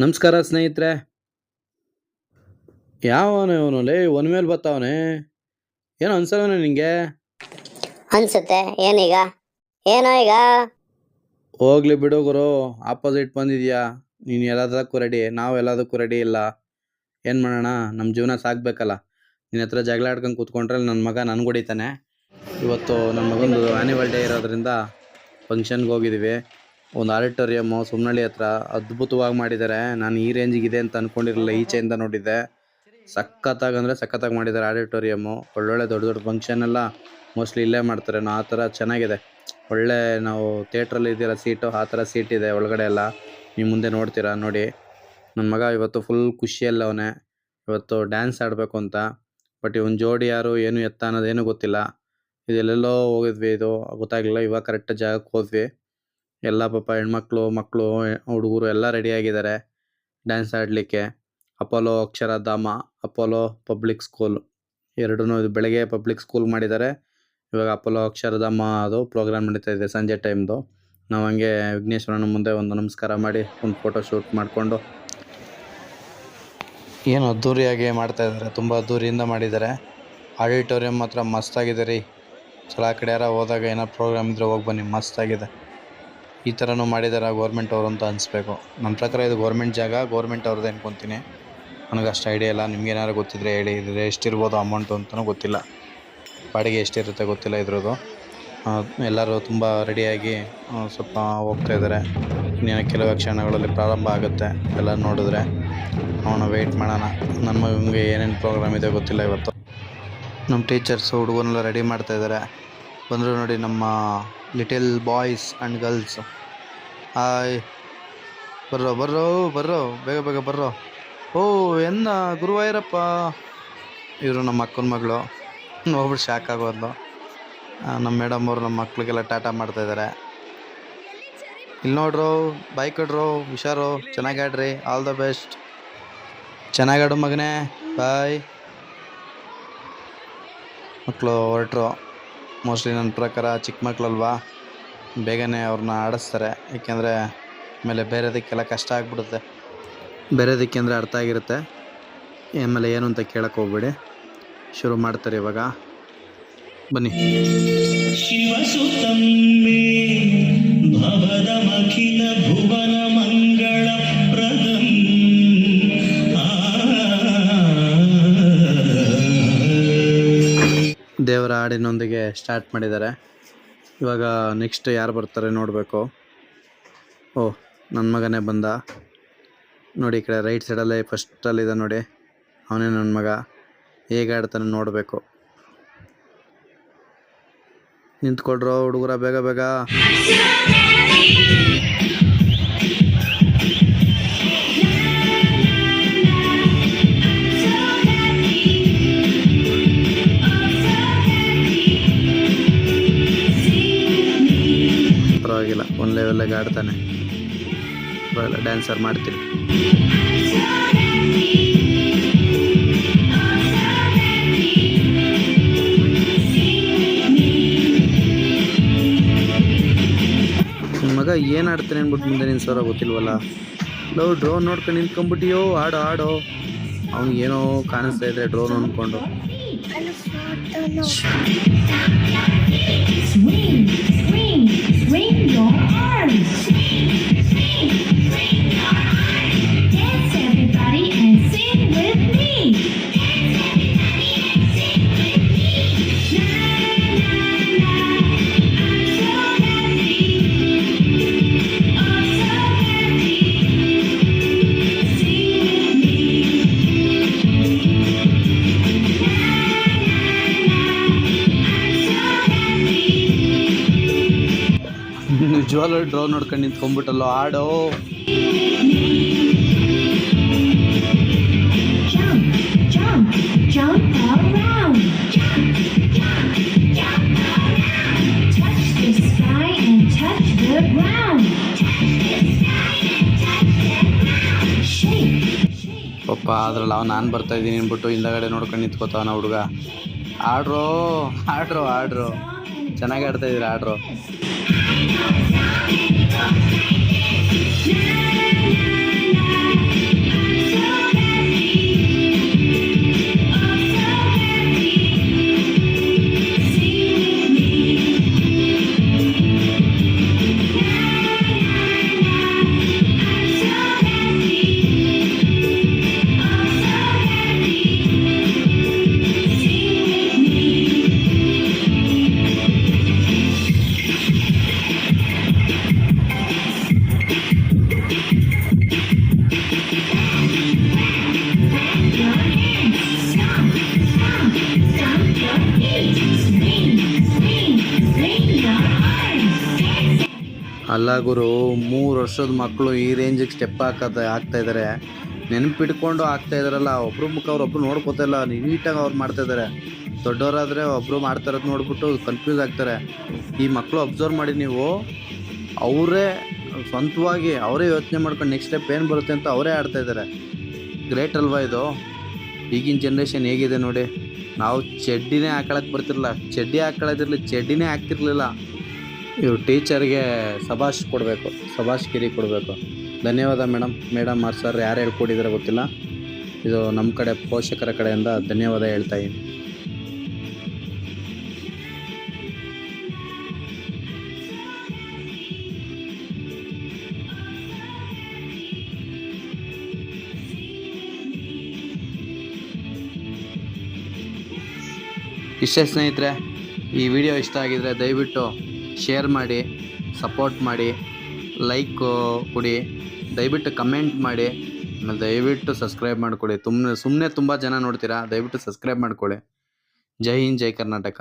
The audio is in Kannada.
ನಮಸ್ಕಾರ ಸ್ನೇಹಿತರೆ. ಯಾವನು ಇವನು ಲೇ ಒನ್ ಮೇಲೆ ಬರ್ತಾವನೆ? ಏನೋ ಅನ್ಸಲ್ವನ ನಿಂಗೆ? ಅನ್ಸುತ್ತೆ. ಏನೀಗ? ಏನೋ ಈಗ? ಹೋಗ್ಲಿ ಬಿಡು ಗುರು, ಆಪೋಸಿಟ್ ಬಂದಿದ್ಯಾ. ನೀನು ಎಲ್ಲದಕ್ಕೂ ರೆಡಿ, ನಾವು ಎಲ್ಲದಕ್ಕೂ ರೆಡಿ ಇಲ್ಲ. ಏನು ಮಾಡೋಣ, ನಮ್ಮ ಜೀವನ ಸಾಕ್ಬೇಕಲ್ಲ. ನಿನ್ನ ಹತ್ರ ಜಗಳ ಆಡ್ಕೊಂಡು ಕೂತ್ಕೊಂಡ್ರೆ ನನ್ನ ಮಗ ನನಗೆ ಹೊಡಿತಾನೆ. ಇವತ್ತು ನನ್ನ ಮಗಂದು ಆ್ಯನಿವಲ್ ಡೇ ಇರೋದ್ರಿಂದ ಫಂಕ್ಷನ್ಗೆ ಹೋಗಿದ್ದೀವಿ. ಒಂದು ಆಡಿಟೋರಿಯಮ್ಮು ಸುಮ್ನಳ್ಳಿ ಹತ್ರ ಅದ್ಭುತವಾಗಿ ಮಾಡಿದ್ದಾರೆ. ನಾನು ಈ ರೇಂಜಿಗಿದೆ ಅಂತ ಅಂದ್ಕೊಂಡಿರಲಿಲ್ಲ. ಈಚೆಯಿಂದ ನೋಡಿದ್ದೆ, ಸಖತ್ತಾಗಿ ಅಂದರೆ ಸಖತ್ತಾಗಿ ಮಾಡಿದ್ದಾರೆ ಆಡಿಟೋರಿಯಮ್ಮು. ಒಳ್ಳೊಳ್ಳೆ ದೊಡ್ಡ ದೊಡ್ಡ ಫಂಕ್ಷನ್ ಎಲ್ಲ ಮೋಸ್ಟ್ಲಿ ಇಲ್ಲೇ ಮಾಡ್ತಾರೆ. ಆ ಥರ ಚೆನ್ನಾಗಿದೆ. ಒಳ್ಳೆ ನಾವು ಥಿಯೇಟ್ರಲ್ಲಿ ಇದ್ದೀರ ಸೀಟು, ಆ ಥರ ಸೀಟ್ ಇದೆ ಒಳಗಡೆ ಎಲ್ಲ. ನೀವು ಮುಂದೆ ನೋಡ್ತೀರಾ ನೋಡಿ. ನನ್ನ ಮಗ ಇವತ್ತು ಫುಲ್ ಖುಷಿಯಲ್ಲವನೇ. ಇವತ್ತು ಡ್ಯಾನ್ಸ್ ಆಡಬೇಕು ಅಂತ. ಬಟ್ ಇವನ್ ಜೋಡಿ ಯಾರು ಏನು ಎತ್ತ ಅನ್ನೋದೇನು ಗೊತ್ತಿಲ್ಲ. ಇದೆಲ್ಲೆಲ್ಲೋ ಹೋಗಿದ್ವಿ, ಇದು ಗೊತ್ತಾಗಲಿಲ್ಲ. ಇವಾಗ ಕರೆಕ್ಟ್ ಜಾಗಕ್ಕೆ ಹೋದ್ವಿ. ಎಲ್ಲ ಪಾಪ ಹೆಣ್ಮಕ್ಳು, ಮಕ್ಕಳು, ಹುಡುಗರು ಎಲ್ಲ ರೆಡಿಯಾಗಿದ್ದಾರೆ ಡ್ಯಾನ್ಸ್ ಆಡಲಿಕ್ಕೆ. Apollo Akshardham, Apollo public school ಎರಡೂ ಇದು ಬೆಳಗ್ಗೆ ಪಬ್ಲಿಕ್ ಸ್ಕೂಲ್ ಮಾಡಿದ್ದಾರೆ. ಇವಾಗ ಅಪೋಲೋ ಅಕ್ಷರಧಾಮ ಅದು ಪ್ರೋಗ್ರಾಮ್ ನಡೀತಾ ಇದೆ ಸಂಜೆ ಟೈಮ್ದು. ನಾವು ಹಂಗೆ ವಿಘ್ನೇಶ್ವರನ ಮುಂದೆ ಒಂದು ನಮಸ್ಕಾರ ಮಾಡಿ ಒಂದು ಫೋಟೋ ಶೂಟ್ ಮಾಡಿಕೊಂಡು ಏನು ಅದ್ದೂರಿಯಾಗಿ ಮಾಡ್ತಾ ಇದ್ದಾರೆ. ತುಂಬ ಅದ್ದೂರಿಯಿಂದ ಮಾಡಿದ್ದಾರೆ. ಆಡಿಟೋರಿಯಂ ಮಾತ್ರ ಮಸ್ತಾಗಿದೆ ರೀ. ಚಲೋ ಆ ಕಡೆ ಯಾರ ಹೋದಾಗ ಏನೋ ಪ್ರೋಗ್ರಾಮ್ ಇದ್ರೆ ಹೋಗಿ ಬನ್ನಿ, ಮಸ್ತಾಗಿದೆ. ಈ ಥರನೂ ಮಾಡಿದ್ದಾರೆ ಗೌರ್ಮೆಂಟ್ ಅವರು ಅಂತ ಅನಿಸ್ಬೇಕು. ನನ್ನ ಪ್ರಕಾರ ಇದು ಗೌರ್ಮೆಂಟ್ ಜಾಗ, ಗೌರ್ಮೆಂಟ್ ಅವ್ರದ್ದು ಅನ್ಕೊತೀನಿ. ನನಗೆ ಅಷ್ಟು ಐಡಿಯಾ ಇಲ್ಲ. ನಿಮ್ಗೇನಾದ್ರು ಗೊತ್ತಿದ್ರೆ ಹೇಳಿ. ಇದ್ರೆ ಎಷ್ಟಿರ್ಬೋದು ಅಮೌಂಟು ಅಂತಲೂ ಗೊತ್ತಿಲ್ಲ, ಬಾಡಿಗೆ ಎಷ್ಟಿರುತ್ತೆ ಗೊತ್ತಿಲ್ಲ ಇದ್ರದ್ದು. ಎಲ್ಲರೂ ತುಂಬ ರೆಡಿಯಾಗಿ ಸ್ವಲ್ಪ ಹೋಗ್ತಾ ಇದ್ದಾರೆ. ಇನ್ನೇನು ಕೆಲವು ಕ್ಷಣಗಳಲ್ಲಿ ಪ್ರಾರಂಭ ಆಗುತ್ತೆ. ಎಲ್ಲ ನೋಡಿದ್ರೆ ಅವನು ವೆಯ್ಟ್ ಮಾಡೋಣ. ನನ್ನ ಮಗನಿಗೆ ಏನೇನು ಪ್ರೋಗ್ರಾಮ್ ಇದೆ ಗೊತ್ತಿಲ್ಲ. ಇವತ್ತು ನಮ್ಮ ಟೀಚರ್ಸು ಹುಡುಗನೆಲ್ಲ ರೆಡಿ ಮಾಡ್ತಾ ಇದ್ದಾರೆ. ಬಂದರು ನೋಡಿ ನಮ್ಮ little boys and girls. Hi, ಬರ್ರೋ ಬರ್ರೋ ಬರ್ರೋ, ಬೇಗ ಬೇಗ ಬರ್ರೋ. ಓ ಎನ್ನ ಗುರುವಾಯೂರಪ್ಪ. ಇವರು ನಮ್ಮ ಅಕ್ಕನ ಮಗಳು. ನೋಡ್ಬಿಟ್ಟು ಶಾಕ್ ಆಗೋದು. ನಮ್ಮ ಮೇಡಮ್ ಅವರು ನಮ್ಮ ಮಕ್ಳಿಗೆಲ್ಲ ಟಾಟಾ ಮಾಡ್ತಾಯಿದ್ದಾರೆ. ಇಲ್ಲಿ ನೋಡ್ರು, ಬಾಯ್ ಕೊಡ್ರು, ಹುಷಾರು, ಚೆನ್ನಾಗಿ ಆಡ್ರಿ, ಆಲ್ ದ ಬೆಸ್ಟ್, ಚೆನ್ನಾಗಿ ಆಡು ಮಗನೇ, ಬಾಯ್. ಮಕ್ಕಳು ಹೊರಟರು. ಮೋಸ್ಟ್ಲಿ ನನ್ನ ಪ್ರಕಾರ ಚಿಕ್ಕ ಮಕ್ಕಳಲ್ವಾ, ಬೇಗನೆ ಅವ್ರನ್ನ ಆಡಿಸ್ತಾರೆ. ಏಕೆಂದರೆ ಆಮೇಲೆ ಬೇರೆದಕ್ಕೆಲ್ಲ ಕಷ್ಟ ಆಗಿಬಿಡುತ್ತೆ. ಬೇರೆದಕ್ಕೆ ಅಂದರೆ ಅರ್ಥ ಆಗಿರುತ್ತೆ. ಆಮೇಲೆ ಏನು ಅಂತ ಕೇಳಕ್ಕೆ ಹೋಗ್ಬೇಡಿ. ಶುರು ಮಾಡ್ತಾರೆ ಇವಾಗ. ಬನ್ನಿ. ಶಿವಸುತಮ್ಮೆ ಭವದಮಖಿಲ ಭುವನ ಮಂಗಳ ಪ್ರದಂ ದೇವರ ಹಾಡಿನೊಂದಿಗೆ ಸ್ಟಾರ್ಟ್ ಮಾಡಿದ್ದಾರೆ. ಇವಾಗ ನೆಕ್ಸ್ಟ್ ಯಾರು ಬರ್ತಾರೆ ನೋಡಬೇಕು. ಓಹ್, ನನ್ನ ಮಗನೇ ಬಂದ ನೋಡಿ. ಈ ಕಡೆ ರೈಟ್ ಸೈಡಲ್ಲೇ ಫಸ್ಟಲ್ಲಿದೆ ನೋಡಿ, ಅವನೇ ನನ್ನ ಮಗ. ಹೇಗೆ ಆಡ್ತಾನೆ ನೋಡಬೇಕು. ನಿಂತ್ಕೊಳ್ರೋ ಹುಡುಗರ, ಬೇಗ ಬೇಗ. ಪರವಾಗಿಲ್ಲ, ಒಂದು ಲೆವೆಲ್ಲಾಗಿ ಆಡ್ತಾನೆ. ಪರವಾಗಿಲ್ಲ, ಡ್ಯಾನ್ಸರ್ ಮಾಡ್ತೀನಿ. ಮಗ ಏನು ಆಡ್ತಾನೆ ಅಂದ್ಬಿಟ್ಟು ಮುಂದೆ ನಿನ್ಸೋರ ಗೊತ್ತಿಲ್ವಲ್ಲ. ಲವ್ ಡ್ರೋನ್ ನೋಡ್ಕೊಂಡು ನಿಂತ್ಕೊಂಡ್ಬಿಟ್ಟಿಯೋ. ಆಡೋ ಆಡೋ. ಅವ್ನಿಗೇನೋ ಕಾಣಿಸ್ತಾ ಇದೆ ಡ್ರೋನ್ ಅಂದ್ಕೊಂಡು. ನಿಜವಾಗ್ಲೂ ಡ್ರೋನ್ ನೋಡ್ಕೊಂಡು ನಿಂತ್ಕೊಂಡ್ಬಿಟ್ಟಲ್ಲೋ. ಆಡೋ. ಪಪ್ಪ ಅದ್ರಲ್ಲ ನಾನು ಬರ್ತಾ ಇದ್ದೀನಿ ಅಂದ್ಬಿಟ್ಟು ಹಿಂದಗಡೆ ನೋಡ್ಕೊಂಡು ನಿಂತ್ಕೋತಾವನ ಹುಡುಗ. ಆಡ್ರೋ ಆಡ್ರೋ ಆಡ್ರೋ, ಚೆನ್ನಾಗಿ ಆಡ್ತಾ ಇದ್ದೀರಾ, ಆಡ್ರೋ. ಅಲ್ಲ ಗುರು, 3 ವರ್ಷದ ಮಕ್ಕಳು ಈ ರೇಂಜಿಗೆ ಸ್ಟೆಪ್ ಆಗ್ತಾ ಇದ್ದಾರೆ. ನೆನಪಿಟ್ಕೊಂಡು ಆಗ್ತಾ ಇದಾರಲ್ಲ, ಒಬ್ರು ಮುಖ ಒಬ್ರು ನೋಡ್ಕೋತಾ ಇಲ್ಲ, ನೀಟಾಗಿ ಅವ್ರು ಮಾಡ್ತಾ ಇದ್ದಾರೆ. ದೊಡ್ಡವರಾದರೆ ಒಬ್ರು ಮಾಡ್ತಾ ಇರೋದು ನೋಡ್ಬಿಟ್ಟು ಕನ್ಫ್ಯೂಸ್ ಆಗ್ತಾರೆ. ಈ ಮಕ್ಕಳು ಅಬ್ಸರ್ವ್ ಮಾಡಿ ನೀವು, ಅವರೇ ಸ್ವಂತವಾಗಿ ಅವರೇ ಯೋಚನೆ ಮಾಡ್ಕೊಂಡು ನೆಕ್ಸ್ಟ್ ಸ್ಟೆಪ್ ಏನು ಬರುತ್ತೆ ಅಂತ ಅವರೇ ಆಡ್ತಾ ಇದ್ದಾರೆ. ಗ್ರೇಟ್ ಅಲ್ವಾ ಇದು? ಈಗಿನ ಜನ್ರೇಷನ್ ಹೇಗಿದೆ ನೋಡಿ. ನಾವು ಚಡ್ಡಿನೇ ಹಾಕೊಳಕ್ಕೆ ಬರ್ತಿರಲಿಲ್ಲ, ಚಡ್ಡಿ ಹಾಕೊಳ್ಳೋದಿರಲಿ ಚಡ್ಡಿನೇ ಹಾಕ್ತಿರ್ಲಿಲ್ಲ. ಇವ್ರು ಟೀಚರ್ಗೆ ಶಬಾಷ್ಗಿರಿ ಕೊಡಬೇಕು. ಧನ್ಯವಾದ ಮೇಡಮ್ ಸರ್ ಯಾರು ಹೇಳ್ಕೊಟ್ಟಿದ್ದಾರೆ ಗೊತ್ತಿಲ್ಲ. ಇದು ನಮ್ಮ ಕಡೆ ಪೋಷಕರ ಕಡೆಯಿಂದ ಧನ್ಯವಾದ ಹೇಳ್ತಾ ಇದ್ದೀನಿ. ಇಷ್ಟೇ ಸ್ನೇಹಿತರೆ, ಈ ವಿಡಿಯೋ ಇಷ್ಟ ಆಗಿದರೆ ದಯವಿಟ್ಟು ಶೇರ್ ಮಾಡಿ, ಸಪೋರ್ಟ್ ಮಾಡಿ, ಲೈಕ್ ಕೊಡಿ, ದಯವಿಟ್ಟು ಕಮೆಂಟ್ ಮಾಡಿ, ಆಮೇಲೆ ದಯವಿಟ್ಟು ಸಬ್ಸ್ಕ್ರೈಬ್ ಮಾಡ್ಕೊಳ್ಳಿ. ಸುಮ್ಮನೆ ತುಂಬ ಜನ ನೋಡ್ತೀರಾ, ದಯವಿಟ್ಟು ಸಬ್ಸ್ಕ್ರೈಬ್ ಮಾಡ್ಕೊಳ್ಳಿ. ಜೈ ಹಿಂದ್, ಜೈ ಕರ್ನಾಟಕ.